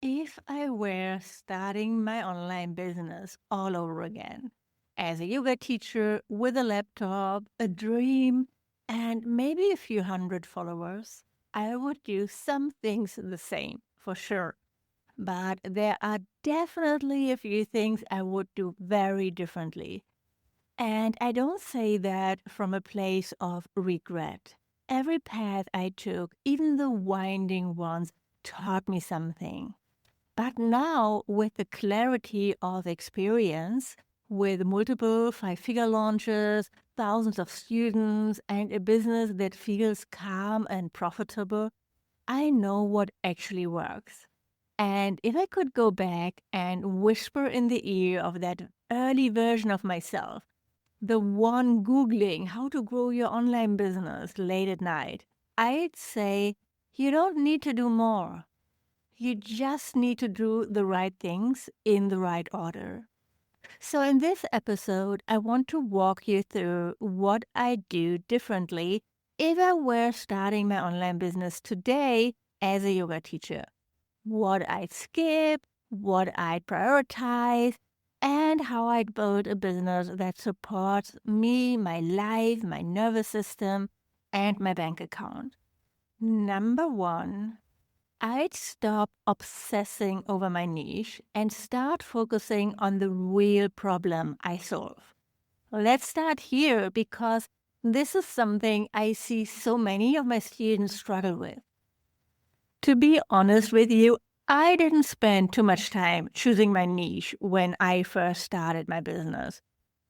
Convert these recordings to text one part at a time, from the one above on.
If I were starting my online business all over again, as a yoga teacher with a laptop, a dream, and maybe a few hundred followers, I would do some things the same, for sure. But there are definitely a few things I would do very differently. And I don't say that from a place of regret. Every path I took, even the winding ones, taught me something. But now, with the clarity of experience, with multiple five-figure launches, thousands of students, and a business that feels calm and profitable, I know what actually works. And if I could go back and whisper in the ear of that early version of myself, the one Googling how to grow your online business late at night, I'd say you don't need to do more. You just need to do the right things in the right order. So, in this episode, I want to walk you through what I do differently if I were starting my online business today as a yoga teacher. What I'd skip, what I'd prioritize, and how I'd build a business that supports me, my life, my nervous system, and my bank account. Number one, I'd stop obsessing over my niche and start focusing on the real problem I solve. Let's start here because this is something I see so many of my students struggle with. To be honest with you, I didn't spend too much time choosing my niche when I first started my business.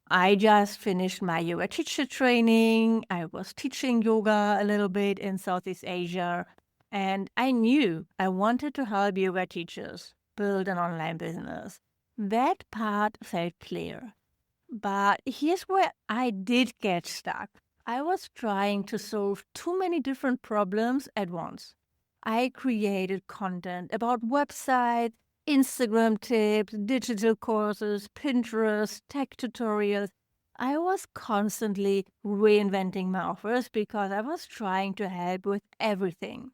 I just finished my yoga teacher training. I was teaching yoga a little bit in Southeast Asia. And I knew I wanted to help yoga teachers build an online business. That part felt clear. But here's where I did get stuck. I was trying to solve too many different problems at once. I created content about websites, Instagram tips, digital courses, Pinterest, tech tutorials. I was constantly reinventing my offers because I was trying to help with everything.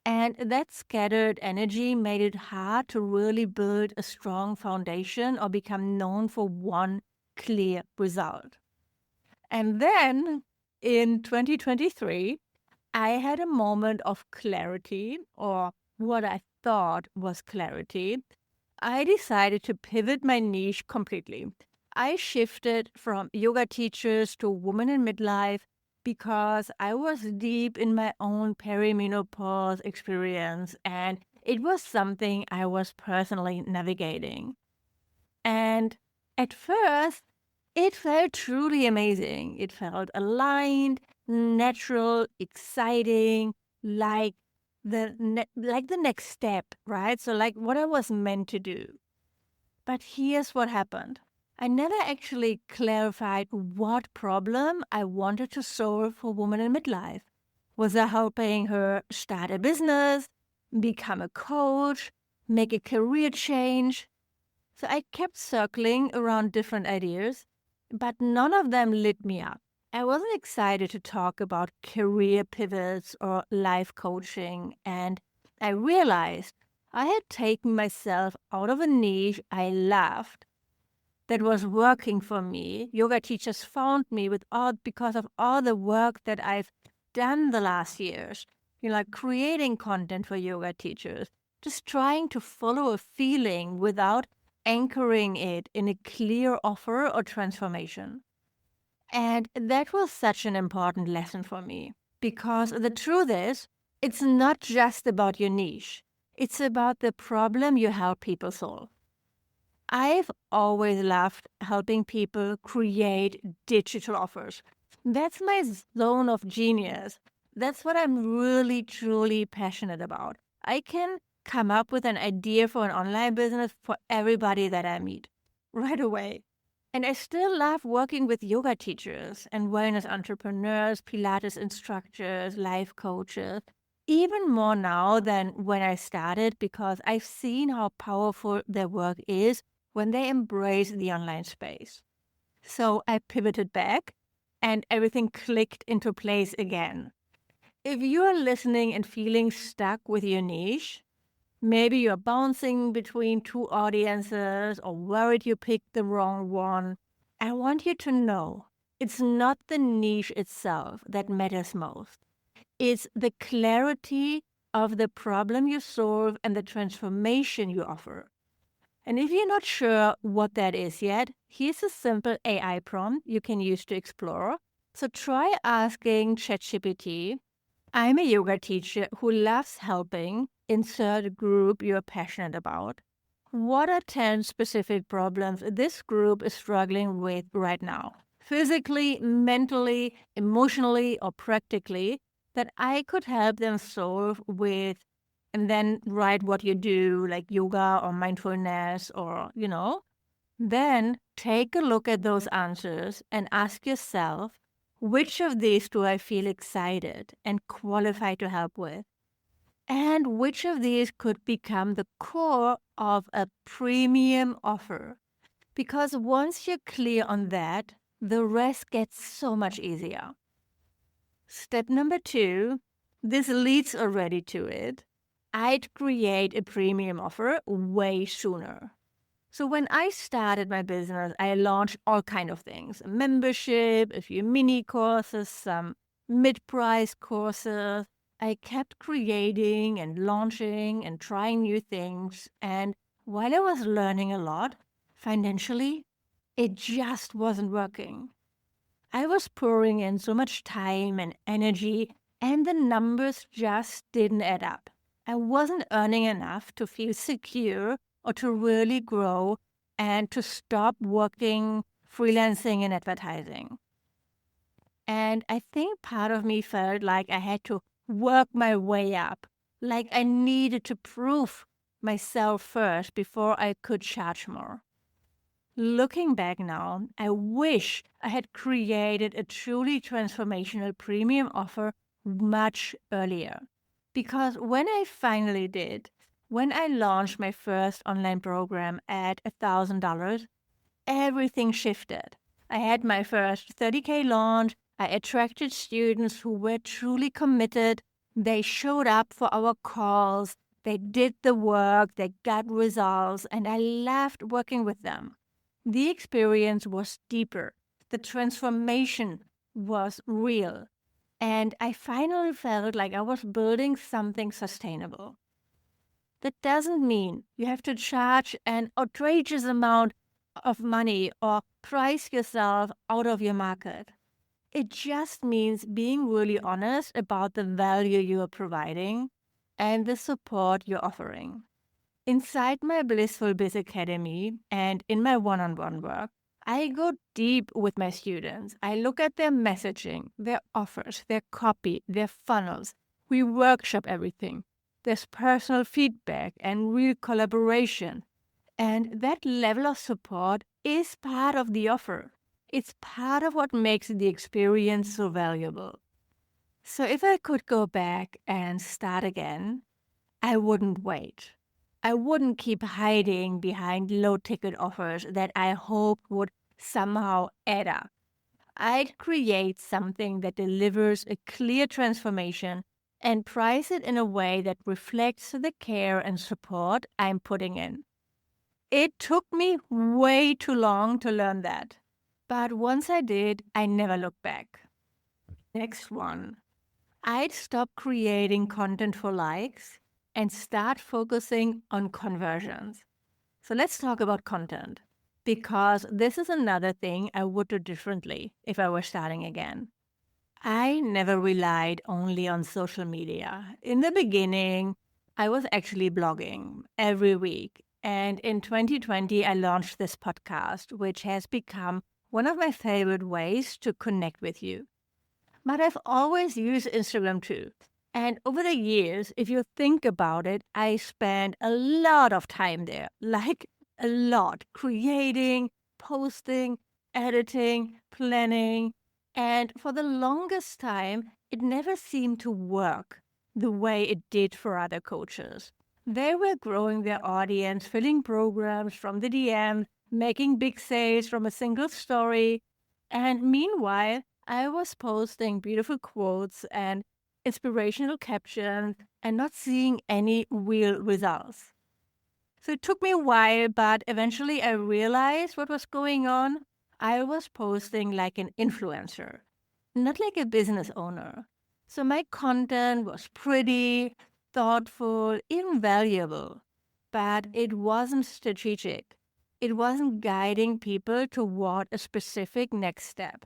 And that scattered energy made it hard to really build a strong foundation or become known for one clear result. And then in 2023, I had a moment of clarity, or what I thought was clarity. I decided to pivot my niche completely. I shifted from yoga teachers to women in midlife because I was deep in my own perimenopause experience and it was something I was personally navigating. And at first, it felt truly amazing. It felt aligned, natural, exciting, like like the next step, right? So like what I was meant to do. But here's what happened. I never actually clarified what problem I wanted to solve for women in midlife. Was I helping her start a business, become a coach, make a career change? So I kept circling around different ideas, but none of them lit me up. I wasn't excited to talk about career pivots or life coaching, and I realized I had taken myself out of a niche I loved that was working for me. Yoga teachers found me with all because of all the work that I've done the last years. Like creating content for yoga teachers, just trying to follow a feeling without anchoring it in a clear offer or transformation. And that was such an important lesson for me because the truth is, it's not just about your niche. It's about the problem you help people solve. I've always loved helping people create digital offers. That's my zone of genius. That's what I'm really, truly passionate about. I can come up with an idea for an online business for everybody that I meet right away. And I still love working with yoga teachers and wellness entrepreneurs, Pilates instructors, life coaches, even more now than when I started because I've seen how powerful their work is when they embrace the online space. So I pivoted back and everything clicked into place again. If you are listening and feeling stuck with your niche, Maybe you're bouncing between two audiences or worried you picked the wrong one. I want you to know it's not the niche itself that matters most. It's the clarity of the problem you solve and the transformation you offer. And if you're not sure what that is yet, here's a simple AI prompt you can use to explore. So try asking ChatGPT, I'm a yoga teacher who loves helping. Insert a group you're passionate about. What are 10 specific problems this group is struggling with right now? Physically, mentally, emotionally, or practically, that I could help them solve with, and then write what you do, like yoga or mindfulness, or, Then take a look at those answers and ask yourself, which of these do I feel excited and qualified to help with? And which of these could become the core of a premium offer? Because once you're clear on that, the rest gets so much easier. Step number 2, this leads already to it. I'd create a premium offer way sooner. So when I started my business, I launched all kind of things: a membership, a few mini courses, some mid-price courses. I kept creating and launching and trying new things. And while I was learning a lot, financially, it just wasn't working. I was pouring in so much time and energy, and the numbers just didn't add up. I wasn't earning enough to feel secure or to really grow and to stop working freelancing and advertising. And I think part of me felt like I had to work my way up, like I needed to prove myself first before I could charge more. Looking back now, I wish I had created a truly transformational premium offer much earlier. Because when I finally did, when I launched my first online program at $1,000, everything shifted. I had my first 30K launch. I attracted students who were truly committed. They showed up for our calls. They did the work. They got results. And I loved working with them. The experience was deeper. The transformation was real. And I finally felt like I was building something sustainable. That doesn't mean you have to charge an outrageous amount of money or price yourself out of your market. It just means being really honest about the value you are providing and the support you're offering. Inside my Blissful Biz Academy and in my one-on-one work, I go deep with my students. I look at their messaging, their offers, their copy, their funnels. We workshop everything. There's personal feedback and real collaboration. And that level of support is part of the offer. It's part of what makes the experience so valuable. So if I could go back and start again, I wouldn't wait. I wouldn't keep hiding behind low-ticket offers that I hoped would somehow add up. I'd create something that delivers a clear transformation and price it in a way that reflects the care and support I'm putting in. It took me way too long to learn that. But once I did, I never looked back. Next one. I'd stop creating content for likes and start focusing on conversions. So let's talk about content, because this is another thing I would do differently if I were starting again. I never relied only on social media. In the beginning, I was actually blogging every week. And in 2020, I launched this podcast, which has become one of my favorite ways to connect with you. But I've always used Instagram too. And over the years, if you think about it, I spent a lot of time there, like a lot, creating, posting, editing, planning. And for the longest time, it never seemed to work the way it did for other coaches. They were growing their audience, filling programs from the DM, making big sales from a single story. And meanwhile, I was posting beautiful quotes and inspirational captions, and not seeing any real results. So it took me a while, but eventually I realized what was going on. I was posting like an influencer, not like a business owner. So my content was pretty, thoughtful, even valuable, but it wasn't strategic. It wasn't guiding people toward a specific next step.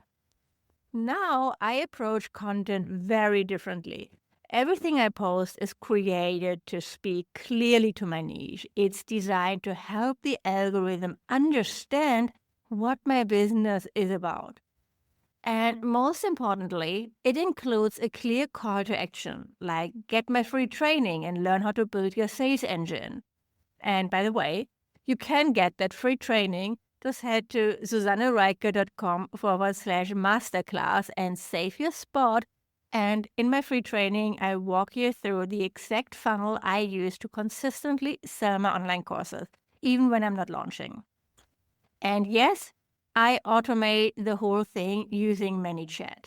Now I approach content very differently. Everything I post is created to speak clearly to my niche. It's designed to help the algorithm understand what my business is about. And most importantly, it includes a clear call to action, like get my free training and learn how to build your sales engine. And by the way, you can get that free training. Just head to susannereiche.com/masterclass and save your spot. And in my free training, I walk you through the exact funnel I use to consistently sell my online courses, even when I'm not launching. And yes, I automate the whole thing using ManyChat,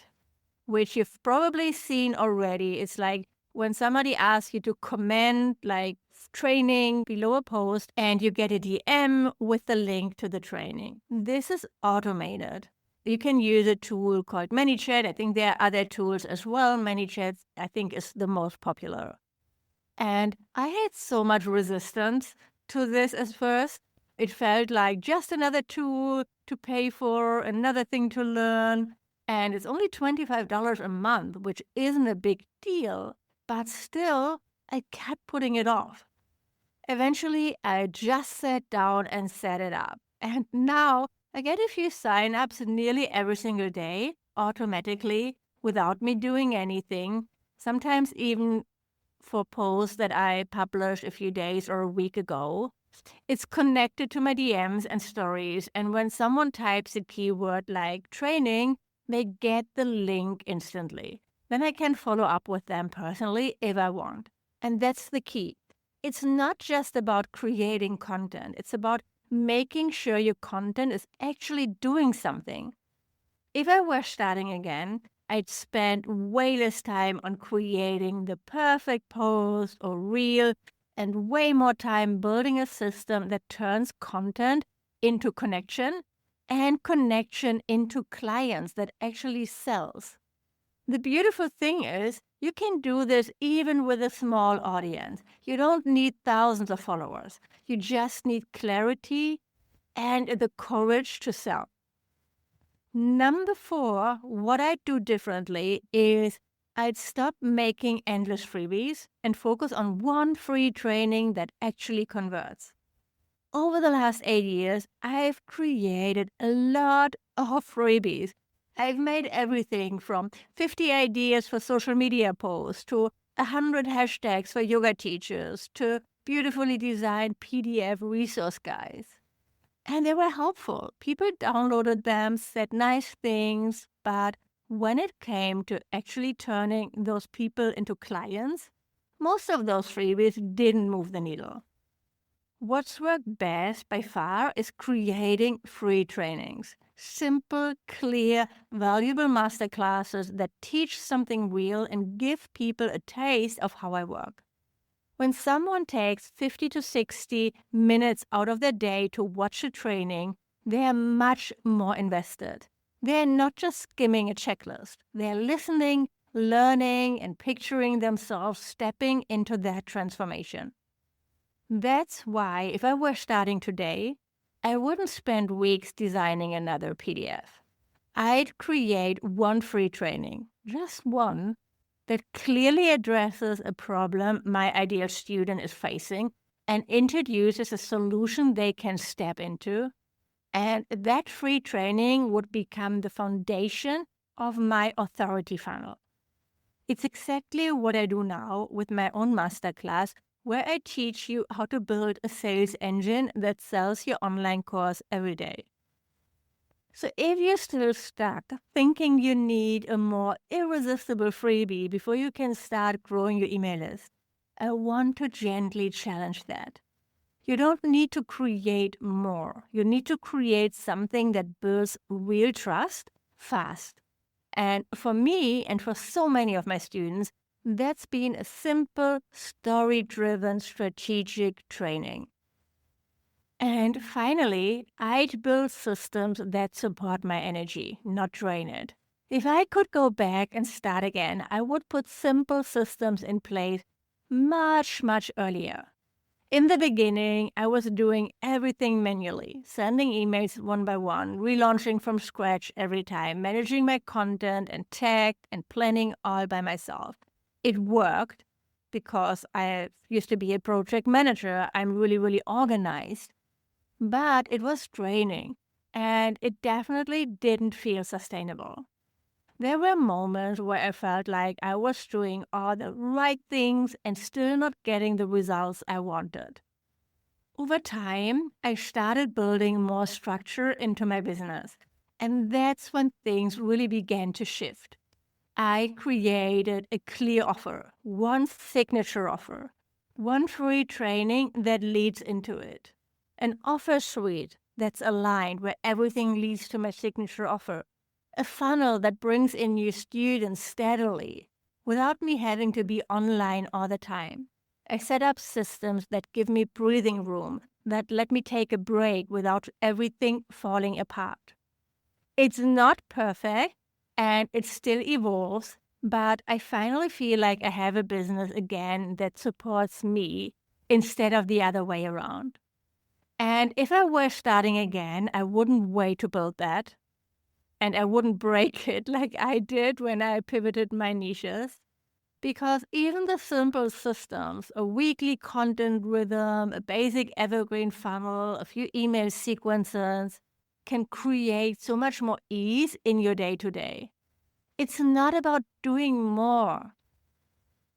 which you've probably seen already. It's like when somebody asks you to comment like training below a post and you get a DM with the link to the training. This is automated. You can use a tool called ManyChat. I think there are other tools as well. ManyChat, I think, is the most popular. And I had so much resistance to this at first. It felt like just another tool to pay for, another thing to learn. And it's only $25 a month, which isn't a big deal. But still, I kept putting it off. Eventually, I just sat down and set it up. And now I get a few signups nearly every single day, automatically, without me doing anything. Sometimes even for posts that I published a few days or a week ago. It's connected to my DMs and stories. And when someone types a keyword like training, they get the link instantly. Then I can follow up with them personally if I want. And that's the key. It's not just about creating content. It's about making sure your content is actually doing something. If I were starting again, I'd spend way less time on creating the perfect post or reel and way more time building a system that turns content into connection and connection into clients that actually sells. The beautiful thing is you can do this even with a small audience. You don't need thousands of followers. You just need clarity and the courage to sell. Number 4, what I'd do differently is I'd stop making endless freebies and focus on one free training that actually converts. Over the last 8 years, I've created a lot of freebies. I've made everything from 50 ideas for social media posts to 100 hashtags for yoga teachers to beautifully designed PDF resource guides. And they were helpful. People downloaded them, said nice things, but when it came to actually turning those people into clients, most of those freebies didn't move the needle. What's worked best by far is creating free trainings. Simple, clear, valuable masterclasses that teach something real and give people a taste of how I work. When someone takes 50 to 60 minutes out of their day to watch a training, they are much more invested. They're not just skimming a checklist. They're listening, learning, and picturing themselves stepping into that transformation. That's why if I were starting today, I wouldn't spend weeks designing another PDF. I'd create one free training, just one, that clearly addresses a problem my ideal student is facing and introduces a solution they can step into. And that free training would become the foundation of my authority funnel. It's exactly what I do now with my own masterclass, where I teach you how to build a sales engine that sells your online course every day. So if you're still stuck thinking you need a more irresistible freebie before you can start growing your email list, I want to gently challenge that. You don't need to create more. You need to create something that builds real trust fast. And for me and for so many of my students, That's been a simple, story-driven strategic training. And finally, I'd build systems that support my energy, not drain it. If I could go back and start again, I would put simple systems in place much, much earlier. In the beginning, I was doing everything manually, sending emails one by one, relaunching from scratch every time, managing my content and tech and planning all by myself. It worked because I used to be a project manager. I'm really, really organized. But it was draining, and it definitely didn't feel sustainable. There were moments where I felt like I was doing all the right things and still not getting the results I wanted. Over time, I started building more structure into my business, and that's when things really began to shift. I created a clear offer, one signature offer, one free training that leads into it, an offer suite that's aligned where everything leads to my signature offer, a funnel that brings in new students steadily without me having to be online all the time. I set up systems that give me breathing room, that let me take a break without everything falling apart. It's not perfect and it still evolves, but I finally feel like I have a business again that supports me instead of the other way around. And if I were starting again, I wouldn't wait to build that. And I wouldn't break it like I did when I pivoted my niches. Because even the simple systems, a weekly content rhythm, a basic evergreen funnel, a few email sequences, can create so much more ease in your day to day. It's not about doing more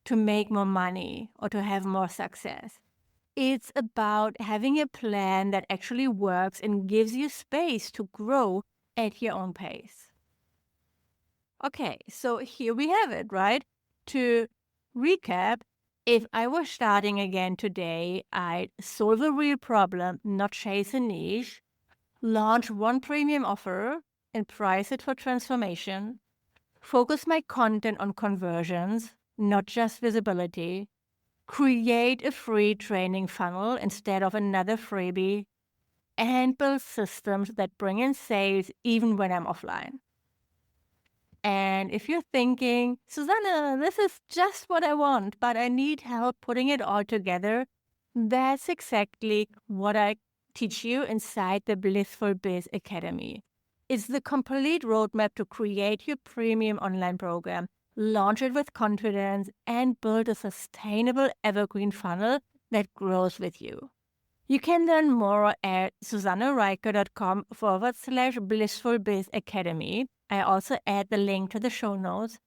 to make more money or to have more success. It's about having a plan that actually works and gives you space to grow at your own pace. Okay, so here we have it, right? To recap, if I were starting again today, I'd solve a real problem, not chase a niche, launch one premium offer and price it for transformation, focus my content on conversions, not just visibility, create a free training funnel instead of another freebie, and build systems that bring in sales even when I'm offline. And if you're thinking, Susanna, this is just what I want, but I need help putting it all together, that's exactly what I teach you inside the Blissful Biz Academy. It's the complete roadmap to create your premium online program, launch it with confidence, and build a sustainable evergreen funnel that grows with you. You can learn more at susannareicher.com/Blissful Biz Academy. I also add the link to the show notes.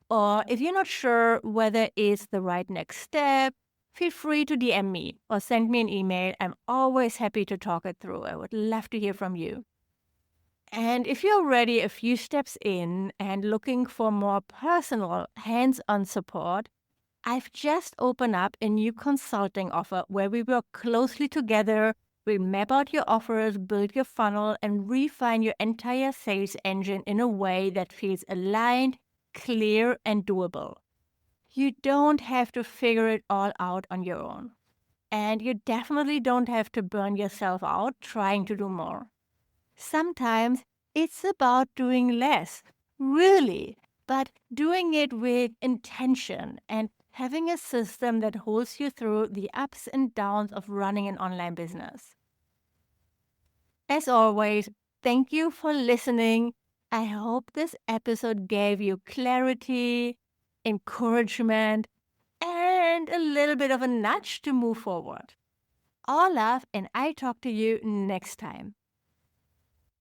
Or if you're not sure whether it's the right next step, feel free to DM me or send me an email. I'm always happy to talk it through. I would love to hear from you. And if you're already a few steps in and looking for more personal, hands-on support, I've just opened up a new consulting offer where we work closely together. We'll map out your offers, build your funnel, and refine your entire sales engine in a way that feels aligned, clear, and doable. You don't have to figure it all out on your own. And you definitely don't have to burn yourself out trying to do more. Sometimes it's about doing less, really, but doing it with intention and having a system that holds you through the ups and downs of running an online business. As always, thank you for listening. I hope this episode gave you clarity, encouragement, and a little bit of a nudge to move forward. All love, and I talk to you next time.